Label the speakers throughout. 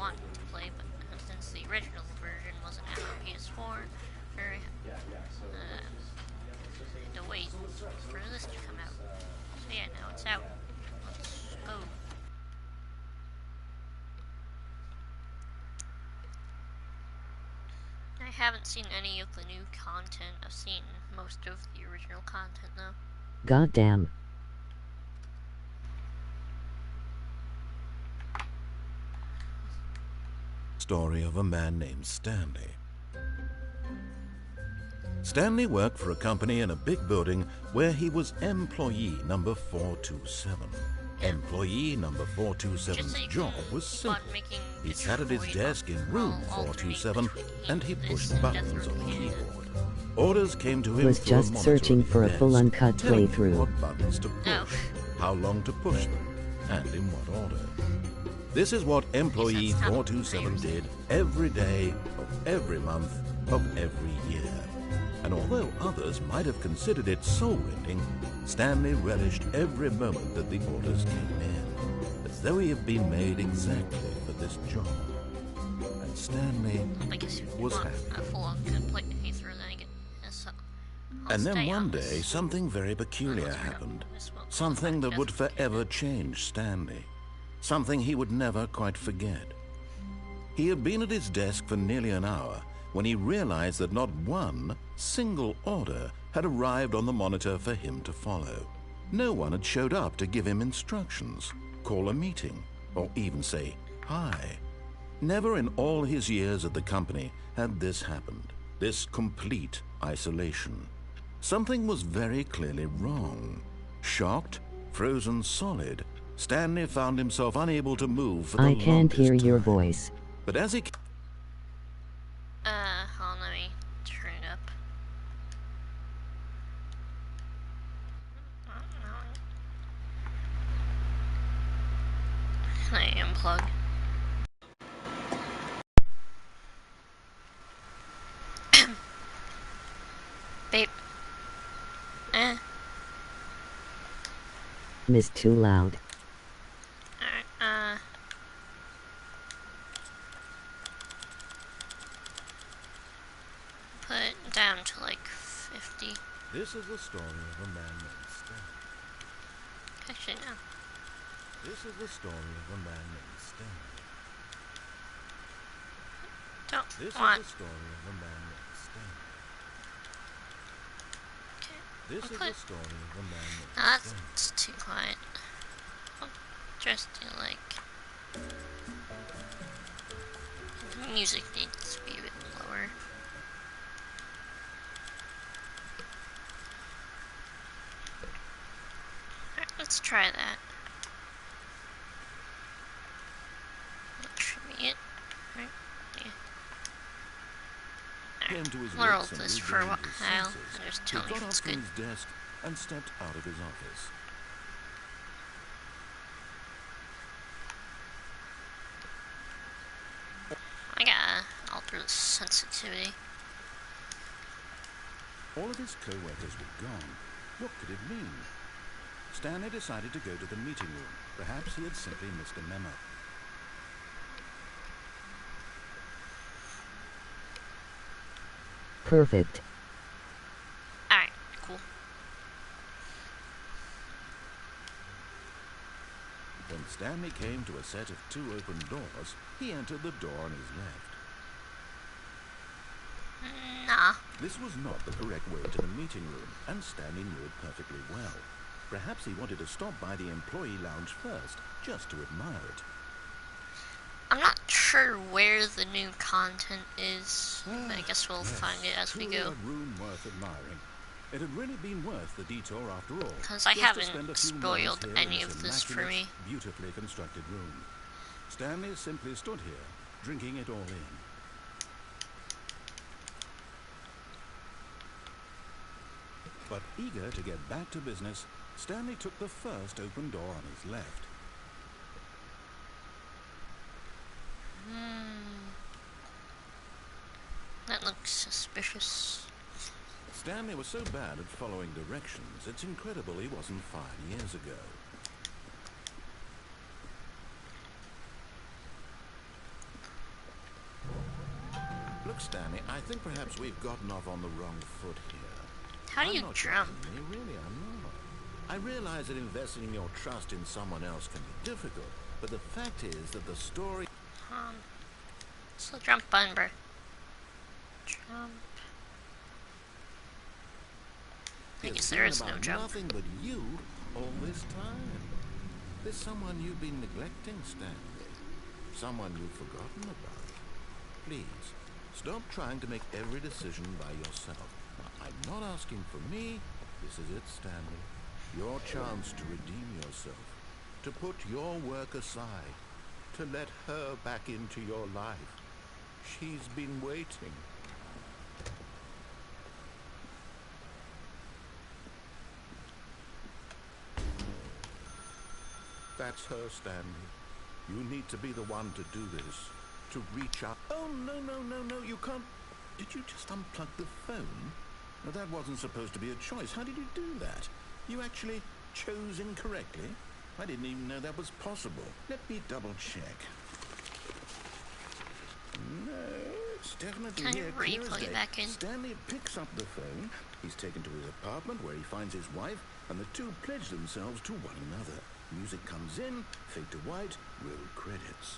Speaker 1: wanting to play, but since the original version wasn't out on PS4, or had to wait for this to come out. So yeah, now it's out. Let's go. I haven't seen any of the new content. I've seen most of the original content though.
Speaker 2: Goddamn.
Speaker 3: Story of a man named Stanley. Stanley worked for a company in a big building where he was employee number 427. Employee number 427's job was simple. He sat at his desk in room 427 and he pushed buttons on the keyboard. Orders came to him
Speaker 2: was
Speaker 3: through a
Speaker 2: just
Speaker 3: monitor
Speaker 2: searching
Speaker 3: at the
Speaker 2: for a
Speaker 3: desk,
Speaker 2: full uncut
Speaker 3: telling him
Speaker 2: playthrough.
Speaker 3: what buttons to push, how long to push them, and in what order. This is what employee 427 did every day of every month of every year. And although others might have considered it soul-rending, Stanley relished every moment that the orders came in, as though he had been made exactly for this job. And Stanley was happy. And then one day, something very peculiar happened. Something that would forever change Stanley. Something he would never quite forget. He had been at his desk for nearly an hour when he realized that not one single order had arrived on the monitor for him to follow. No one had showed up to give him instructions, call a meeting, or even say hi. Never in all his years at the company had this happened, this complete isolation. Something was very clearly wrong. Shocked, frozen solid, Stanley found himself unable to move for the longest time.
Speaker 2: I can't hear your voice.
Speaker 3: But as he...
Speaker 1: hold on, let me turn it up. Can I unplug? Babe.
Speaker 2: Miss too loud.
Speaker 1: Alright, put it down to like 50.
Speaker 3: This is the story of a man named Stanley.
Speaker 1: Actually, no.
Speaker 3: This is the story of a man named Stanley.
Speaker 1: Don't
Speaker 3: This
Speaker 1: want.
Speaker 3: is the story of a man named Stanley.
Speaker 1: Okay.
Speaker 3: This is
Speaker 1: put...
Speaker 3: the story of a man named
Speaker 1: That's
Speaker 3: Stanley.
Speaker 1: too quiet. I'll just do like... The music needs to be a bit lower. Alright, let's try that. That should be it. Right? Yeah.
Speaker 3: Came to his
Speaker 1: I'll roll
Speaker 3: wits and
Speaker 1: this for a
Speaker 3: regained
Speaker 1: while
Speaker 3: his
Speaker 1: and
Speaker 3: senses.
Speaker 1: just
Speaker 3: He
Speaker 1: tell me
Speaker 3: got
Speaker 1: if
Speaker 3: up
Speaker 1: it's
Speaker 3: from
Speaker 1: good.
Speaker 3: his desk and stepped out of his office.
Speaker 1: I gotta alter the sensitivity.
Speaker 3: All of his co-workers were gone. What could it mean? Stanley decided to go to the meeting room. Perhaps he had simply missed a memo.
Speaker 2: Perfect.
Speaker 1: Alright, cool.
Speaker 3: When Stanley came to a set of 2 open doors, he entered the door on his left.
Speaker 1: Nah.
Speaker 3: This was not the correct way to the meeting room, and Stanley knew it perfectly well. Perhaps he wanted to stop by the employee lounge first, just to admire it.
Speaker 1: I'm not sure where the new content is, but I guess we'll find it as we go.
Speaker 3: A room worth admiring. It had really been worth the detour after all.
Speaker 1: Because I
Speaker 3: just to
Speaker 1: haven't
Speaker 3: spend a few
Speaker 1: spoiled
Speaker 3: moments here
Speaker 1: any
Speaker 3: in
Speaker 1: of
Speaker 3: this
Speaker 1: this for me.
Speaker 3: beautifully constructed room. Stanley simply stood here, drinking it all in. But eager to get back to business, Stanley took the first open door on his left.
Speaker 1: That looks suspicious.
Speaker 3: Stanley was so bad at following directions, it's incredible he wasn't 5 years ago. Look, Stanley, I think perhaps we've gotten off on the wrong foot here.
Speaker 1: How do
Speaker 3: I'm
Speaker 1: you
Speaker 3: not
Speaker 1: jump?
Speaker 3: your enemy, really, I'm not. I realize that investing your trust in someone else can be difficult, but the fact is that the story...
Speaker 1: So jump button, bro. Jump. I guess there is no jump.
Speaker 3: Nothing but you all this time. There's someone you've been neglecting, Stanley. Someone you've forgotten about. Please, stop trying to make every decision by yourself. Now, I'm not asking for me. This is it, Stanley. Your chance to redeem yourself. To put your work aside. To let her back into your life. She's been waiting. That's her, Stanley. You need to be the one to do this. To reach out. Oh, no, you can't. Did you just unplug the phone? No, that wasn't supposed to be a choice. How did you do that? You actually chose incorrectly? I didn't even know that was possible. Let me double check. No, it's definitely
Speaker 1: Can
Speaker 3: here.
Speaker 1: you
Speaker 3: Clear as
Speaker 1: replay
Speaker 3: day.
Speaker 1: back in?
Speaker 3: Stanley picks up the phone. He's taken to his apartment where he finds his wife, and the two pledge themselves to one another. Music comes in, fade to white, roll credits.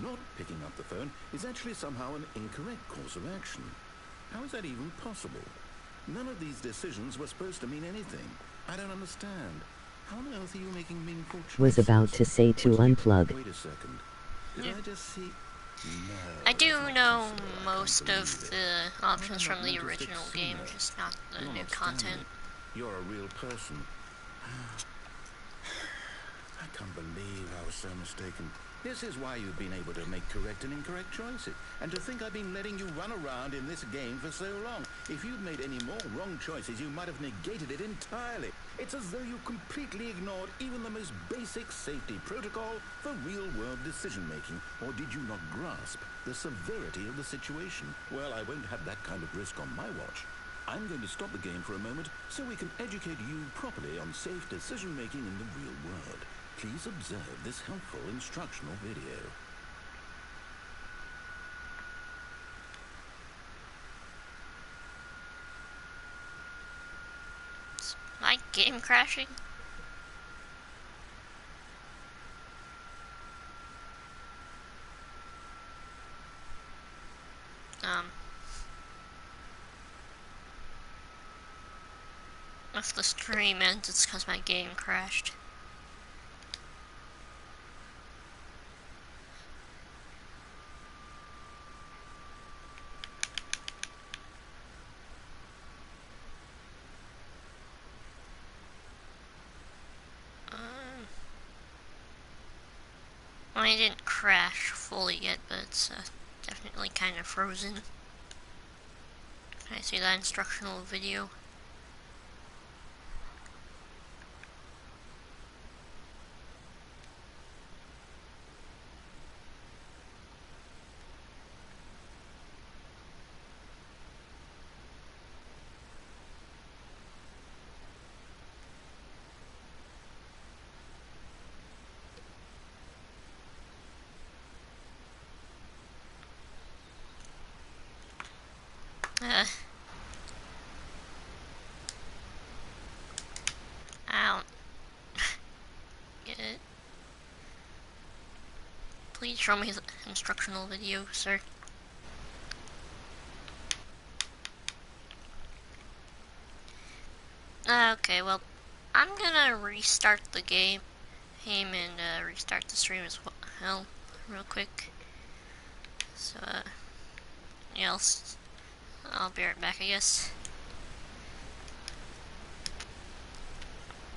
Speaker 3: Not picking up the phone is actually somehow an incorrect course of action. How is that even possible? None of these decisions were supposed to mean anything. I don't understand. How on earth are you making meaningful choices?
Speaker 2: Was about to say to unplug.
Speaker 3: Wait a second. Did I just see... No.
Speaker 1: I do
Speaker 3: that's not
Speaker 1: know
Speaker 3: possible. I can't
Speaker 1: most of
Speaker 3: believe it.
Speaker 1: the options
Speaker 3: Why
Speaker 1: from
Speaker 3: have I
Speaker 1: the
Speaker 3: not noticed it
Speaker 1: original
Speaker 3: sooner?
Speaker 1: game, just not the
Speaker 3: You're
Speaker 1: new
Speaker 3: not
Speaker 1: content.
Speaker 3: Stanley. You're a real person. I can't believe I was so mistaken. This is why you've been able to make correct and incorrect choices. And to think I've been letting you run around in this game for so long. If you'd made any more wrong choices, you might have negated it entirely. It's as though you completely ignored even the most basic safety protocol for real-world decision-making. Or did you not grasp the severity of the situation? Well, I won't have that kind of risk on my watch. I'm going to stop the game for a moment so we can educate you properly on safe decision-making in the real world. Please observe this helpful instructional video.
Speaker 1: Is my game crashing? If the stream ends, it's because my game crashed. Well, it didn't crash fully yet, but it's definitely kind of frozen. Can I see that instructional video? I don't get it. Please show me the instructional video, sir. Okay, well, I'm gonna restart the game and restart the stream as well, real quick. So, yeah, I'll be right back, I guess.